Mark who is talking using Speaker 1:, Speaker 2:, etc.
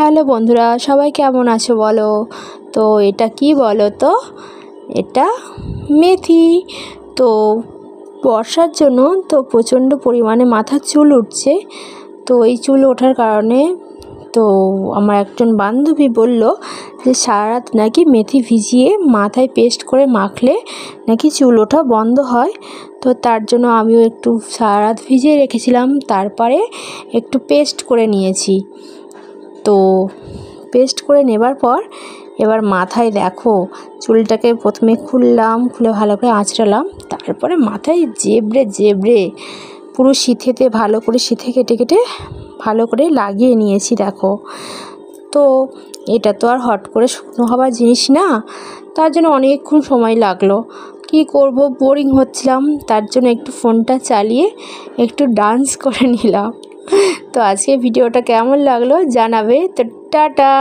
Speaker 1: Hello বন্ধুরা, সবাই কেমন আছো বলো। তো এটা কি বলো তো, এটা মেথি। তো বর্ষার জন্য তো প্রচণ্ড পরিমাণে মাথার চুল উঠছে। তো এই চুল ওঠার কারণে তো আমার একজন বান্ধবী বলল যে সারা রাত নাকি মেথি ভিজিয়ে মাথায় পেস্ট করে মাখলে নাকি চুল ওঠা বন্ধ হয়। তো তার জন্য আমিও একটু সারা রাত ভিজিয়ে রেখেছিলাম, তারপরে একটু পেস্ট করে নিয়েছি। তো পেস্ট করে নেবার পর এবার মাথায় দেখো চুলটাকে প্রথমে খুলে ভালো করে আঁচড়ালাম, তারপরে মাথায় জেবড়ে পুরো সিথেতে ভালো করে সিথে কেটে ভালো করে লাগিয়ে নিয়েছি দেখো। তো এটা তো আর হট করে শুকনো হবার জিনিস না, তার জন্য অনেকক্ষণ সময় লাগলো। কি করব, বোরিং হচ্ছিলাম, তার জন্য একটু ফোনটা চালিয়ে একটু ডান্স করে নিলাম। তো আজকে ভিডিওটা কেমন লাগলো জানাবে। তো টাটা।